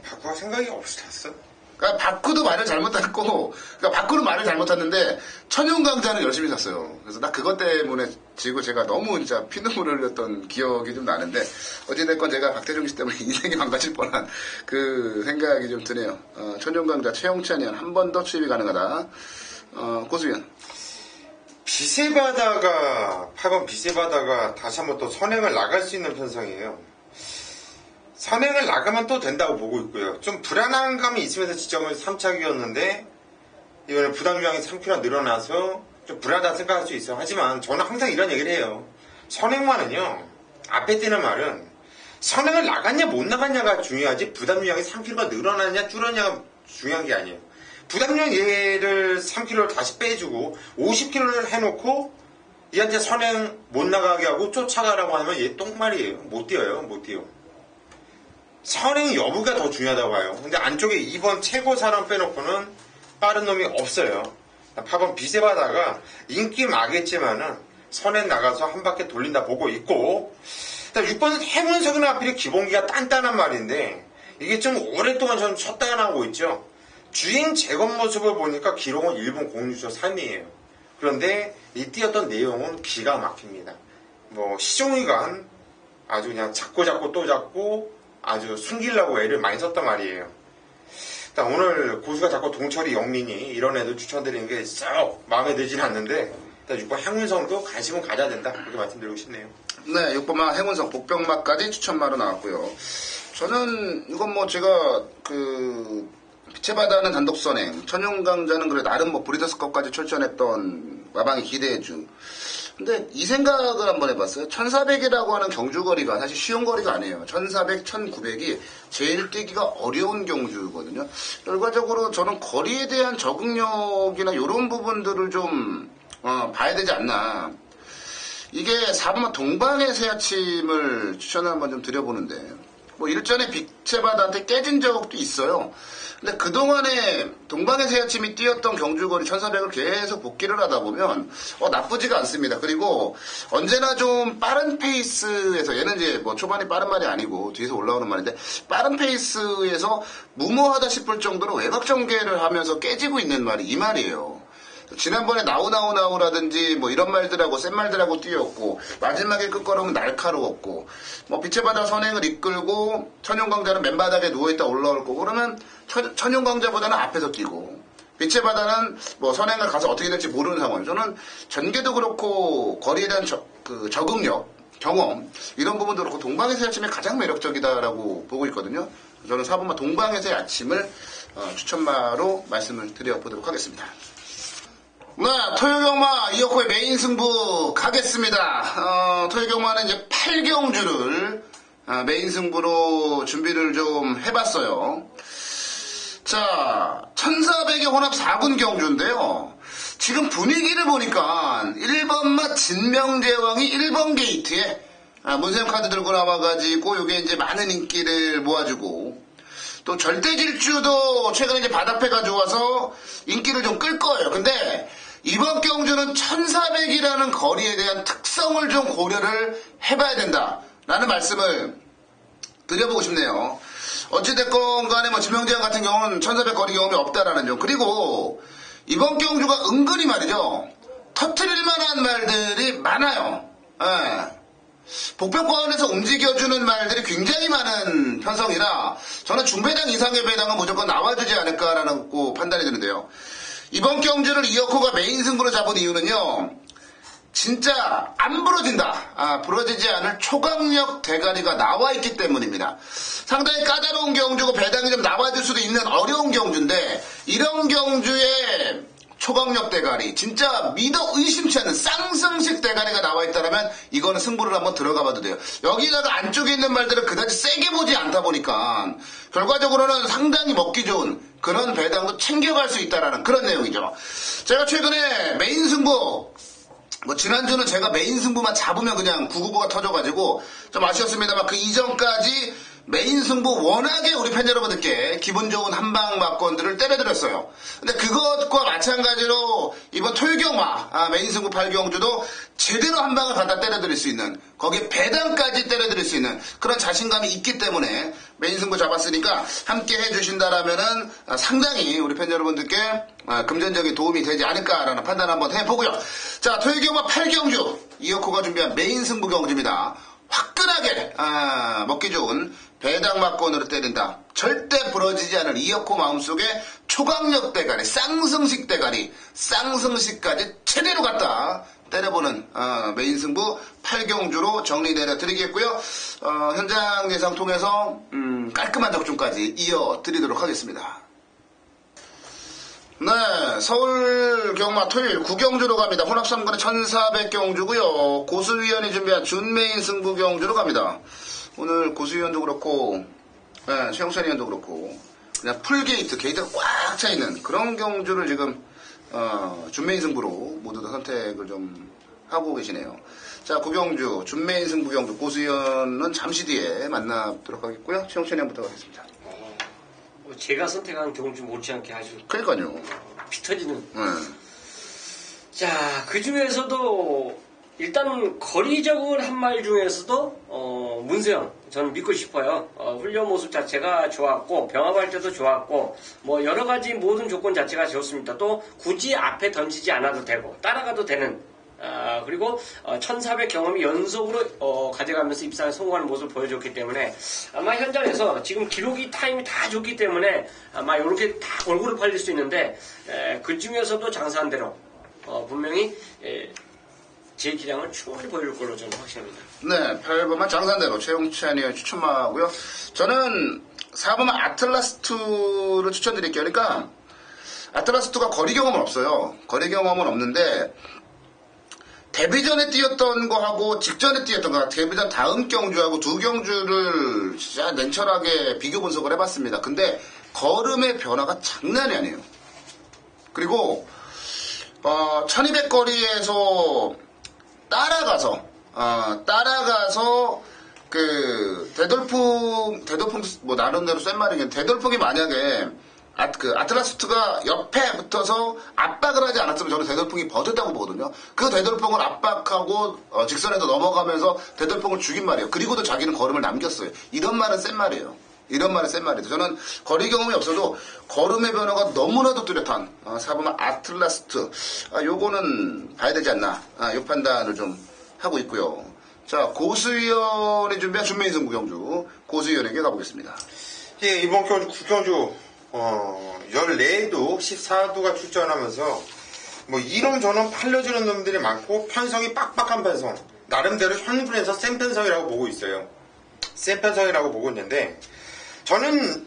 S2: 바꾸가 생각이 없이 탔어.
S1: 그러니까 바쿠도 말을 잘못했고, 그러니까 바쿠는 말을 잘못했는데 천연강자는 열심히 샀어요. 그래서 나 그것 때문에 지고 제가 너무 진짜 피눈물을 흘렸던 기억이 좀 나는데 어찌됐건 제가 박태종 씨 때문에 인생이 망가질 뻔한 그 생각이 좀 드네요. 천연강자 최용찬이한 한 번 더 투입이 가능하다. 고수연.
S2: 빛의 바다가 8번 빛의 바다가 다시 한번 또 선행을 나갈 수 있는 편성이에요. 선행을 나가면 또 된다고 보고 있고요. 좀 불안한 감이 있으면서 지점을 3차기였는데 이번에 부담량이 3kg 늘어나서 좀 불안하다 생각할 수 있어요. 하지만 저는 항상 이런 얘기를 해요. 선행만은요. 앞에 뛰는 말은 선행을 나갔냐 못 나갔냐가 중요하지 부담량이 3kg가 늘어나냐 줄었냐가 중요한 게 아니에요. 부담량 얘를 3kg를 다시 빼주고 50kg를 해놓고 얘한테 선행 못 나가게 하고 쫓아가라고 하면 얘 똥말이에요. 못 뛰어요. 못 뛰어. 선행 여부가 더 중요하다고 봐요. 근데 안쪽에 2번 최고 사람 빼놓고는 빠른 놈이 없어요. 8번 빛의 바다가 인기 마겠지만은 선행 나가서 한 바퀴 돌린다 보고 있고 6번 해문석이나 하필이 기본기가 단단한 말인데 이게 좀 오랫동안 좀 쳤다 나오고 있죠. 주행 재건 모습을 보니까 기록은 일본 공유조 3위에요. 그런데 이 뛰었던 내용은 기가 막힙니다. 뭐 시종이간 아주 그냥 잡고 또 잡고 아주 숨기려고 애를 많이 썼단 말이에요. 일단 오늘 고수가 자꾸 동철이 영민이 이런 애들 추천드리는 게 썩 마음에 들지는 않는데 일단 6번 행운성도 관심은 가져야 된다 그렇게 말씀드리고 싶네요.
S1: 네, 6번마 행운성 복병마까지 추천마로 나왔고요. 저는 이건 뭐 제가 그 빛의 바다는 단독 선행, 천연강자는 그래 나름 뭐 브리더스컵까지 출전했던 마방이 기대해준. 근데 이 생각을 한번 해봤어요. 1400이라고 하는 경주거리가 사실 쉬운 거리가 아니에요. 1400, 1900이 제일 뛰기가 어려운 경주거든요. 결과적으로 저는 거리에 대한 적응력이나 이런 부분들을 좀 봐야 되지 않나. 이게 4번만 동방의 새 아침을 추천을 한번 좀 드려보는데 뭐 일전에 빛의 바다한테 깨진 적도 있어요. 근데 그동안에 동방의 새 아침이 뛰었던 경주거리 1400을 계속 복귀를 하다 보면 나쁘지가 않습니다. 그리고 언제나 좀 빠른 페이스에서 얘는 이제 뭐 초반이 빠른 말이 아니고 뒤에서 올라오는 말인데 빠른 페이스에서 무모하다 싶을 정도로 외곽 전개를 하면서 깨지고 있는 말이 이 말이에요. 지난번에 나우라든지 뭐 이런 말들하고 센 말들하고 뛰었고 마지막에 끝걸음은 날카로웠고 뭐 빛의 바다 선행을 이끌고 천연강자는 맨바닥에 누워있다 올라올 거고 그러면 천연강자보다는 앞에서 뛰고 빛의 바다는 뭐 선행을 가서 어떻게 될지 모르는 상황. 저는 전개도 그렇고 거리에 대한 적응력, 경험 이런 부분도 그렇고 동방의 새 아침이 가장 매력적이다라고 보고 있거든요. 저는 4번마 동방의 새 아침을 추천마로 말씀을 드려보도록 하겠습니다. 네, 토요경마 이어코의 메인 승부 가겠습니다. 토요경마는 이제 8경주를 메인 승부로 준비를 좀 해봤어요. 자, 1400의 혼합 4군 경주인데요. 지금 분위기를 보니까 1번마 진명제왕이 1번 게이트에 문샘 카드 들고 나와가지고 요게 이제 많은 인기를 모아주고 또 절대질주도 최근에 이제 바닥패가 좋아서 인기를 좀 끌 거예요. 근데 이번 경주는 1400이라는 거리에 대한 특성을 좀 고려를 해봐야 된다라는 말씀을 드려보고 싶네요. 어찌됐건 간에 뭐 지명제왕 같은 경우는 1400 거리 경험이 없다라는 점. 그리고 이번 경주가 은근히 말이죠. 터트릴 만한 말들이 많아요. 복병권에서 움직여주는 말들이 굉장히 많은 편성이라 저는 중배당 이상의 배당은 무조건 나와주지 않을까라는 판단이 드는데요. 이번 경주를 이어코가 메인 승부로 잡은 이유는요. 진짜 안 부러진다. 부러지지 않을 초강력 대가리가 나와 있기 때문입니다. 상당히 까다로운 경주고 배당이 좀 나와줄 수도 있는 어려운 경주인데 이런 경주에 초강력 대가리, 진짜 믿어 의심치 않는 쌍승식 대가리가 나와 있다면 이거는 승부를 한번 들어가 봐도 돼요. 여기다가 안쪽에 있는 말들은 그다지 세게 보지 않다 보니까 결과적으로는 상당히 먹기 좋은 그런 배당도 챙겨갈 수 있다라는 그런 내용이죠. 제가 최근에 메인 승부, 지난주는 제가 메인 승부만 잡으면 그냥 999가 터져가지고 좀 아쉬웠습니다만 그 이전까지 메인 승부 워낙에 우리 팬 여러분들께 기분 좋은 한방 막건들을 때려드렸어요. 근데 그것과 마찬가지로 이번 토요경마 메인 승부 8경주도 제대로 한방을 갖다 때려드릴 수 있는, 거기에 배당까지 때려드릴 수 있는 그런 자신감이 있기 때문에 메인 승부 잡았으니까 함께 해주신다라면은 상당히 우리 팬 여러분들께 금전적인 도움이 되지 않을까라는 판단 한번 해보고요. 자, 토요경마 8경주 이어코가 준비한 메인 승부 경주입니다. 화끈하게 먹기 좋은 배당 막건으로 때린다. 절대 부러지지 않을 이어코 마음속에 초강력 대가리, 쌍승식 대가리, 쌍승식까지 제대로 갖다 때려보는 메인 승부 8경주로 정리 내려드리겠고요. 현장 예상 통해서 깔끔한 적중까지 이어드리도록 하겠습니다. 네, 서울 경마 토요일 9경주로 갑니다. 혼합 3근의 1400경주고요. 고수위원이 준비한 준메인 승부 경주로 갑니다. 오늘 고수위원도 그렇고 최영찬 위원도 그렇고 그냥 풀게이트, 게이트가 꽉 차있는 그런 경주를 지금 준메인 승부로 모두 다 선택을 좀 하고 계시네요. 자, 9경주 준메인 승부 경주 고수위원은 잠시 뒤에 만나도록 하겠고요. 최영찬 위원부터 가겠습니다.
S3: 제가 선택한 경주 못지않게 아주
S1: 그러니까요.
S3: 피 터지는. 자, 그 중에서도 일단 거리적인 한 말 중에서도 문세영 저는 믿고 싶어요. 훈련 모습 자체가 좋았고 병합할 때도 좋았고 뭐 여러 가지 모든 조건 자체가 좋습니다. 또 굳이 앞에 던지지 않아도 되고 따라가도 되는. 그리고 1400 경험이 연속으로 가져가면서 입상에 성공하는 모습을 보여줬기 때문에 아마 현장에서 지금 기록이 타임이 다 좋기 때문에 아마 이렇게 다 골고루 팔릴 수 있는데 그 중에서도 장사한 대로 분명히 제 기량을 충분히 보여줄 걸로 저는 확신합니다.
S1: 네, 8번만 장산대로 최용찬이의 추천마고요. 저는 4번만 아틀라스2를 추천드릴게요. 그러니까 아틀라스2가 거리 경험은 없어요. 거리 경험은 없는데 데뷔 전에 뛰었던 거하고 직전에 뛰었던 거, 데뷔 전 다음 경주하고 두 경주를 진짜 냉철하게 비교 분석을 해봤습니다. 근데 걸음의 변화가 장난이 아니에요. 그리고 1200 거리에서 따라가서 그 대돌풍 뭐 나름대로 센 말이긴 대돌풍이 만약에 아틀라스2가 옆에 붙어서 압박을 하지 않았으면 저는 대돌풍이 버텼다고 보거든요. 그 대돌풍을 압박하고 직선에서 넘어가면서 대돌풍을 죽인 말이에요. 그리고도 자기는 걸음을 남겼어요. 이런 말은 센 말이에요. 저는 거리 경험이 없어도 걸음의 변화가 너무나도 뚜렷한 4번 아틀라스2. 요거는 봐야 되지 않나. 요 판단을 좀 하고 있고요. 자, 고수위원이 준비한 준메인 승부 경주 고수위원에게 가보겠습니다.
S2: 예, 이번 경주 9경주 14도 14도가 출전하면서 뭐 이런저런 팔려주는 놈들이 많고 편성이 빡빡한 편성, 나름대로 현군에서 센 편성이라고 보고 있어요. 센 편성이라고 보고 있는데 저는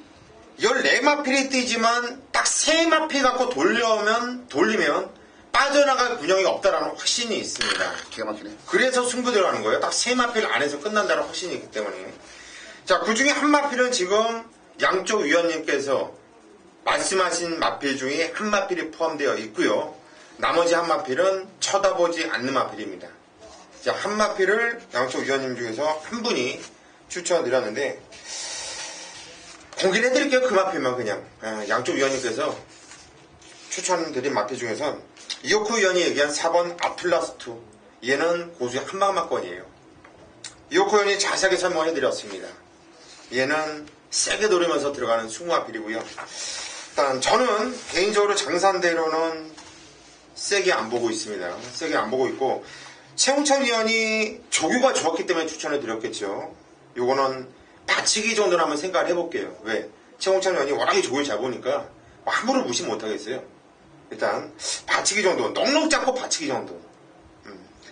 S2: 14마필이 뛰지만 딱 3마필 갖고 돌리면 빠져나갈 군형이 없다라는 확신이 있습니다.
S1: 기가 막히네.
S2: 그래서 승부 들어가는 거예요. 딱 3마필 안에서 끝난다는 확신이 있기 때문에. 자, 그 중에 한 마필은 지금 양쪽 위원님께서 말씀하신 마필 중에 한 마필이 포함되어 있고요. 나머지 한 마필은 쳐다보지 않는 마필입니다. 자, 한 마필을 양쪽 위원님 중에서 한 분이 추천드렸는데 공개를 해드릴게요. 그 마필만 그냥. 양쪽 위원님께서 추천드린 마필 중에서 이오쿠 위원이 얘기한 4번 아틀라스2. 얘는 고수의 한방막건이에요. 이오쿠 위원이 자세하게 설명해드렸습니다. 얘는 세게 노리면서 들어가는 승마필이고요. 일단 저는 개인적으로 장산대로는 세게 안 보고 있습니다. 세게 안 보고 있고 최홍철 위원이 조교가 좋았기 때문에 추천을 드렸겠죠. 요거는 받치기 정도로 한번 생각을 해볼게요. 왜? 최홍철 위원이 워낙에 조교를 잘 보니까 함부로 무시 못하겠어요. 일단 받치기 정도, 넉넉 잡고 받치기 정도.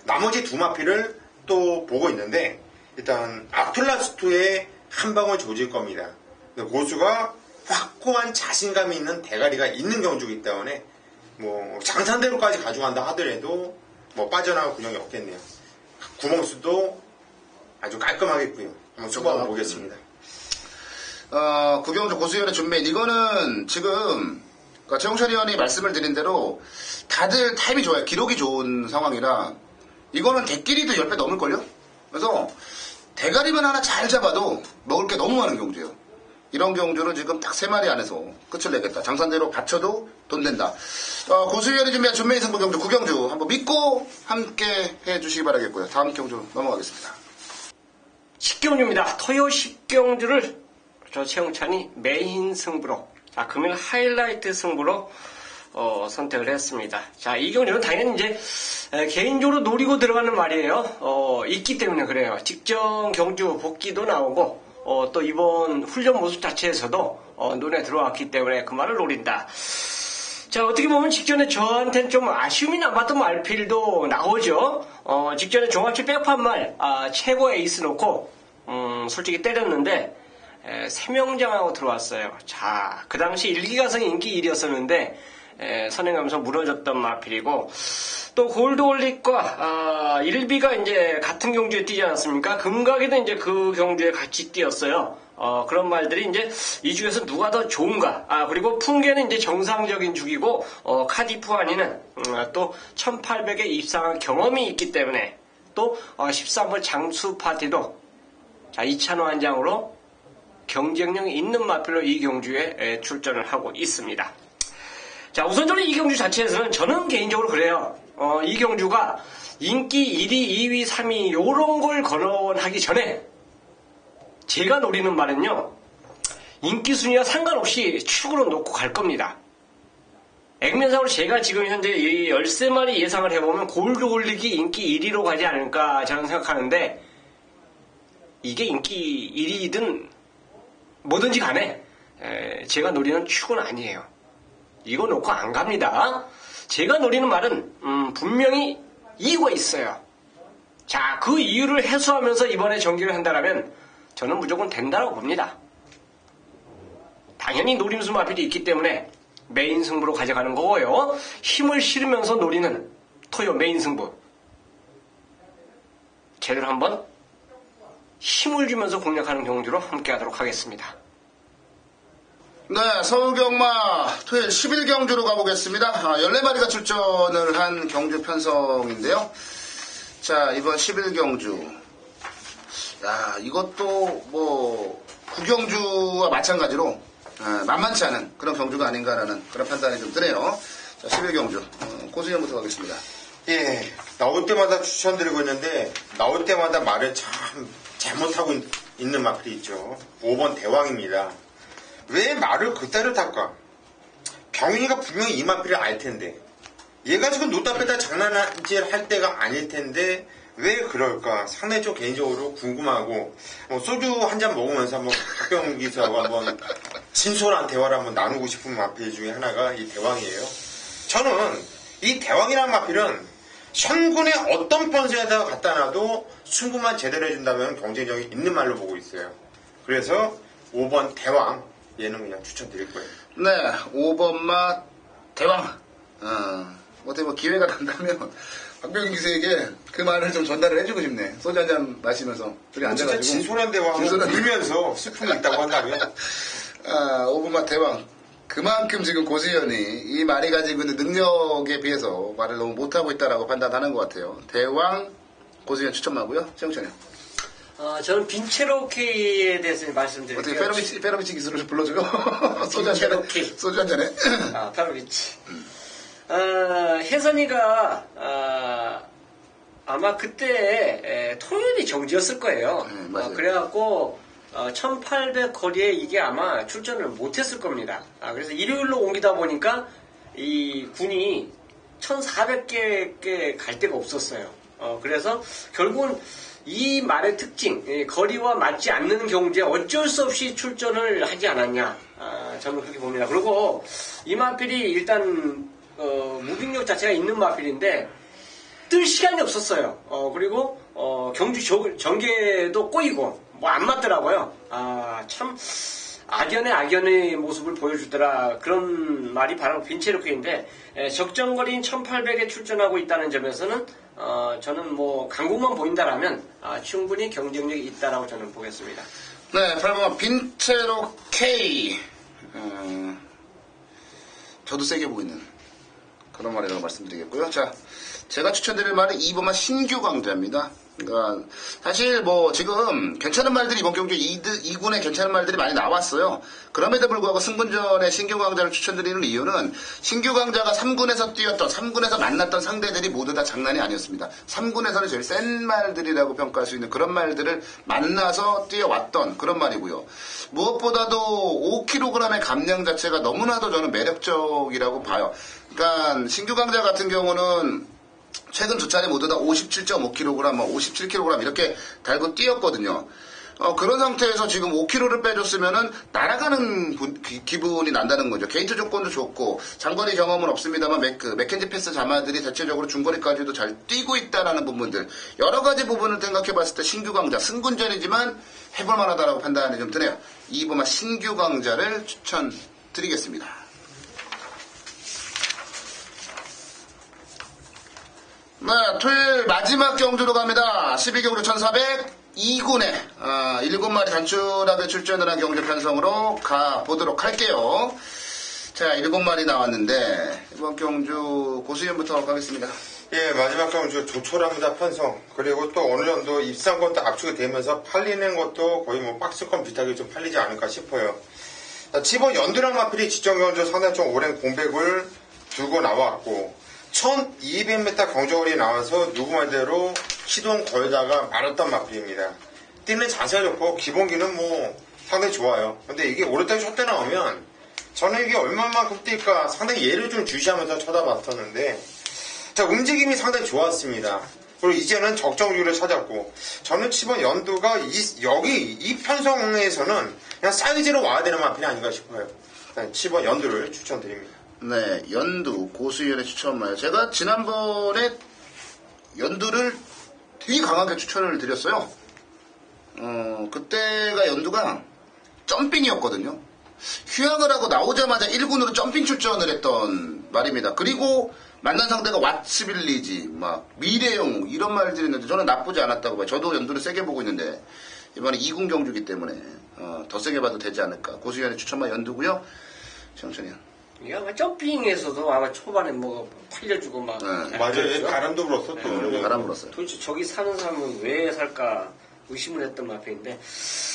S2: 나머지 두 마필을 또 보고 있는데 일단 아틀라스2의 한 방울 조질 겁니다. 고수가 확고한 자신감이 있는 대가리가 있는 경주이기 때문에 뭐 장산대로까지 가져간다 하더라도 뭐 빠져나갈 구멍이 없겠네요. 구멍수도 아주 깔끔하겠고요. 한번 수박을 보겠습니다.
S1: 구경주 고수위원의 준메인 이거는 지금 최홍철 의원이 말씀을 드린 대로 다들 타임이 좋아요. 기록이 좋은 상황이라 이거는 대끼리도 10배 넘을걸요? 그래서 대가리만 하나 잘 잡아도 먹을 게 너무 많은 경주예요. 이런 경주는 지금 딱 3마리 안에서 끝을 내겠다. 장산대로 받쳐도 돈 된다. 고수위원이 준비한 준메인 승부 경주 구경주 한번 믿고 함께 해주시기 바라겠고요. 다음 경주 넘어가겠습니다.
S3: 10경주입니다. 토요 10경주를 저 최홍찬이 메인 승부로, 금일 하이라이트 승부로 선택을 했습니다. 자, 이 경주는 당연히 이제 개인적으로 노리고 들어가는 말이에요. 있기 때문에 그래요. 직전 경주 복귀도 나오고 또 이번 훈련 모습 자체에서도 눈에 들어왔기 때문에 그 말을 노린다. 자, 어떻게 보면 직전에 저한테는 좀 아쉬움이 남았던 말필도 나오죠. 직전에 종합치 백판 말 최고 에이스 놓고 솔직히 때렸는데 3명장하고 들어왔어요. 자, 그 당시 일기가성 인기 1위였었는데 선행하면서 무너졌던 마필이고, 또 골드올릭과 일비가 이제 같은 경주에 뛰지 않았습니까? 금각이도 이제 그 경주에 같이 뛰었어요. 그런 말들이 이제 이 중에서 누가 더 좋은가? 그리고 풍계는 이제 정상적인 주기고, 카디프 아니는 또 1800에 입상한 경험이 있기 때문에, 또 13번 장수 파티도 자, 이찬호 한장으로 경쟁력이 있는 마필로 이 경주에 출전을 하고 있습니다. 자, 우선적으로 이 경주 자체에서는 저는 개인적으로 그래요. 이 경주가 인기 1위, 2위, 3위 요런 걸 거론하기 전에 제가 노리는 말은요. 인기 순위와 상관없이 축으로 놓고 갈 겁니다. 액면상으로 제가 지금 현재 이 13마리 예상을 해보면 골드올릭이 인기 1위로 가지 않을까 저는 생각하는데, 이게 인기 1위든 뭐든지 간에 제가 노리는 축은 아니에요. 이거 놓고 안 갑니다. 제가 노리는 말은 분명히 이유가 있어요. 자, 그 이유를 해소하면서 이번에 전기를 한다면 저는 무조건 된다고 봅니다. 당연히 노림수 마필이 있기 때문에 메인 승부로 가져가는 거고요. 힘을 실으면서 노리는 토요 메인 승부. 제대로 한번 힘을 주면서 공략하는 경주로 함께 하도록 하겠습니다.
S1: 네, 서울경마 토요일 11경주로 가보겠습니다. 14마리가 출전을 한 경주 편성인데요. 자, 이번 11경주. 야, 이것도 뭐, 구경주와 마찬가지로, 만만치 않은 그런 경주가 아닌가라는 그런 판단이 좀 드네요. 자, 11경주. 고수위원부터 가겠습니다.
S2: 예, 나올 때마다 추천드리고 있는데 나올 때마다 말을 참 잘못하고 있는 마필이 있죠. 5번 대왕입니다. 왜 말을 그따로 탈까? 병인이가 분명히 이 마필을 알 텐데 얘가 지금 놓다 뺐다 장난질 할 때가 아닐 텐데 왜 그럴까? 상당히 좀 개인적으로 궁금하고 소주 한 잔 먹으면서 한번 박병 기사하고 한번 진솔한 대화를 한번 나누고 싶은 마필 중에 하나가 이 대왕이에요. 저는 이 대왕이라는 마필은 현군의 어떤 번세에다가 갖다 놔도 승부만 제대로 해준다면 경쟁력이 있는 말로 보고 있어요. 그래서 5번 대왕 얘는 그냥 추천드릴 거예요.
S1: 네, 5번마 대왕. 어떻게 뭐 기회가 된다면 박병인 기수에게 그 말을 좀 전달을 해주고 싶네. 소주 한잔 마시면서 둘이 앉아가지고
S2: 진솔한 대왕을 울면서 슬픔이 있다고 한다면
S1: 5번마 대왕. 그만큼 지금 고수위원이 이 말이 가지고 있는 능력에 비해서 말을 너무 못하고 있다라고 판단하는 것 같아요. 대왕 고수위원 추천하고요. 최영찬이요.
S3: 저는 빈체로키에 대해서 말씀드릴게요.
S1: 어떻게 페로비치 기술을 좀 불러줘요?
S3: 빈체로키.
S1: 소주 한 잔에.
S3: 페로비치. 혜선이가 아마 그때 토요일이 정지였을 거예요.
S1: 맞아요.
S3: 그래갖고 1800 거리에 이게 아마 출전을 못했을 겁니다. 그래서 일요일로 옮기다 보니까 이 군이 1400개 갈 데가 없었어요. 그래서 결국은 이 말의 특징, 거리와 맞지 않는 경주에 어쩔 수 없이 출전을 하지 않았냐. 저는 그렇게 봅니다. 그리고 이 마필이 일단 무빙력 자체가 있는 마필인데 뜰 시간이 없었어요. 그리고 경주 전개도 꼬이고 뭐 안 맞더라고요. 참 악연의 모습을 보여주더라. 그런 말이 바로 빈체르크인데 적정거리인 1800에 출전하고 있다는 점에서는 저는 뭐 강국만 보인다라면 충분히 경쟁력이 있다라고 저는 보겠습니다.
S1: 네, 8번 빈체로 K. 저도 세게 보이는 그런 말이라고 말씀드리겠고요. 자, 제가 추천드릴 말은 2번만 신규 강자입니다. 그러니까 사실 뭐 지금 괜찮은 말들이 이번 경주 2군에 괜찮은 말들이 많이 나왔어요. 그럼에도 불구하고 승분전에 신규 강자를 추천드리는 이유는 신규 강자가 3군에서 뛰었던 3군에서 만났던 상대들이 모두 다 장난이 아니었습니다. 3군에서는 제일 센 말들이라고 평가할 수 있는 그런 말들을 만나서 뛰어왔던 그런 말이고요. 무엇보다도 5kg의 감량 자체가 너무나도 저는 매력적이라고 봐요. 그러니까 신규 강자 같은 경우는 최근 두 차례 모두 다 57.5kg, 57kg 이렇게 달고 뛰었거든요. 그런 상태에서 지금 5kg를 빼줬으면은 날아가는 기분이 난다는 거죠. 게이트 조건도 좋고 장거리 경험은 없습니다만 맥켄지 패스 자마들이 대체적으로 중거리까지도 잘 뛰고 있다라는 부분들 여러 가지 부분을 생각해봤을 때 신규 강자 승군전이지만 해볼 만하다라고 판단이 좀 드네요. 2번만 신규 강자를 추천드리겠습니다. 네, 토요일 마지막 경주로 갑니다. 12경주 1400 2군에 7마리 단출하게 출전을 한 경주 편성으로 가보도록 할게요. 자, 7마리 나왔는데 이번 경주 고수연부터 가겠습니다.
S2: 예, 마지막 경주 조촐합니다. 편성. 그리고 또 어느 정도 입상권도 압축이 되면서 팔리는 것도 거의 뭐 박스권 비슷하게 좀 팔리지 않을까 싶어요. 자, 7번 연두랑 마필이 지정 경주 상당히 좀 오랜 공백을 두고 나왔고 1200m 경주거리 나와서 누구 말대로 시동 걸다가 말았던 마필입니다. 뛰는 자세가 좋고 기본기는 뭐 상당히 좋아요. 근데 이게 오랫동안 숏대 나오면 저는 이게 얼마만큼 뛸까 상당히 예를 좀 주시하면서 쳐다봤었는데 자, 움직임이 상당히 좋았습니다. 그리고 이제는 적정률을 찾았고 저는 7번 연두가 이 편성에서는 그냥 사이즈로 와야 되는 마필이 아닌가 싶어요. 7번 연두를 추천드립니다.
S1: 네, 연두 고수연의 추천말. 제가 지난번에 연두를 되게 강하게 추천을 드렸어요. 그때가 연두가 점핑이었거든요. 휴양을 하고 나오자마자 1군으로 점핑 출전을 했던 말입니다. 그리고 만난 상대가 왓츠빌리지, 미래영웅 이런 말들이 있는데 저는 나쁘지 않았다고 봐요. 저도 연두를 세게 보고 있는데 이번에 2군 경주기 때문에 더 세게 봐도 되지 않을까. 고수연의 추천말 연두고요. 정천이 형.
S3: 이게 아마 점핑에서도 아마 초반에 뭐 팔려주고 막.
S1: 네.
S2: 맞아요. 바람도 불었어 또.
S1: 바람 불었어요.
S3: 도대체 저기 사는 사람은 왜 살까 의심을 했던 마필인데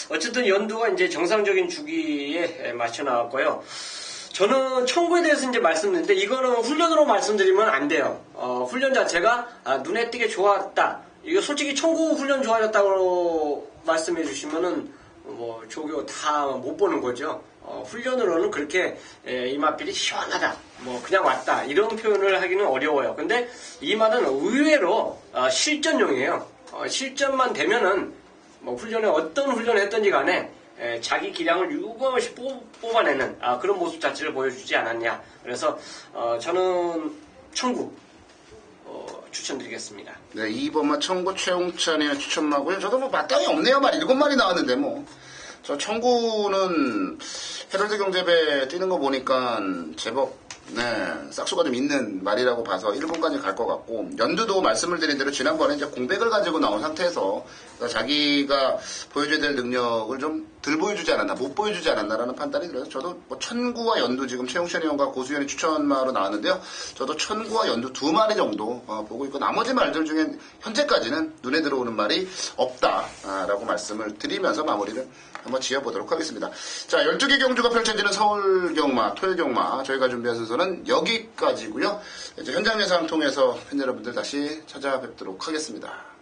S3: 어쨌든 연두가 이제 정상적인 주기에 맞춰 나왔고요. 저는 청구에 대해서 이제 말씀드렸는데 이거는 훈련으로 말씀드리면 안 돼요. 훈련 자체가 눈에 띄게 좋았다. 이거 솔직히 청구 훈련 좋아졌다고 말씀해 주시면은 뭐 조교 다 못 보는 거죠. 훈련으로는 그렇게 이 마필이 시원하다, 뭐 그냥 왔다 이런 표현을 하기는 어려워요. 근데 이 말은 의외로 실전용이에요. 실전만 되면은 뭐 훈련에 어떤 훈련을 했던지 간에 자기 기량을 유감없이 뽑아내는 그런 모습 자체를 보여주지 않았냐. 그래서 저는 청구 추천드리겠습니다.
S1: 네, 2번만 청구 최홍찬의 추천마고요. 저도 뭐 마땅히 없네요. 7마리 나왔는데 뭐. 저 청구는 헤럴드 경제배 뛰는 거 보니까 제법 싹수가 좀 있는 말이라고 봐서 1군까지 갈 것 같고 연두도 말씀을 드린 대로 지난번에 이제 공백을 가지고 나온 상태에서 자기가 보여줘야 될 능력을 좀 덜 보여주지 않았나, 못 보여주지 않았나라는 판단이 들어서 저도 뭐 천구와 연두 지금 최용찬 의원과 고수연이 추천마로 나왔는데요. 저도 천구와 연두 2마리 정도 보고 있고 나머지 말들 중에 현재까지는 눈에 들어오는 말이 없다라고 말씀을 드리면서 마무리를 한번 지어보도록 하겠습니다. 자, 12개 경주가 펼쳐지는 서울 경마, 토요 경마 저희가 준비한 순서는 여기까지고요. 이제 현장 예상 통해서 팬 여러분들 다시 찾아뵙도록 하겠습니다.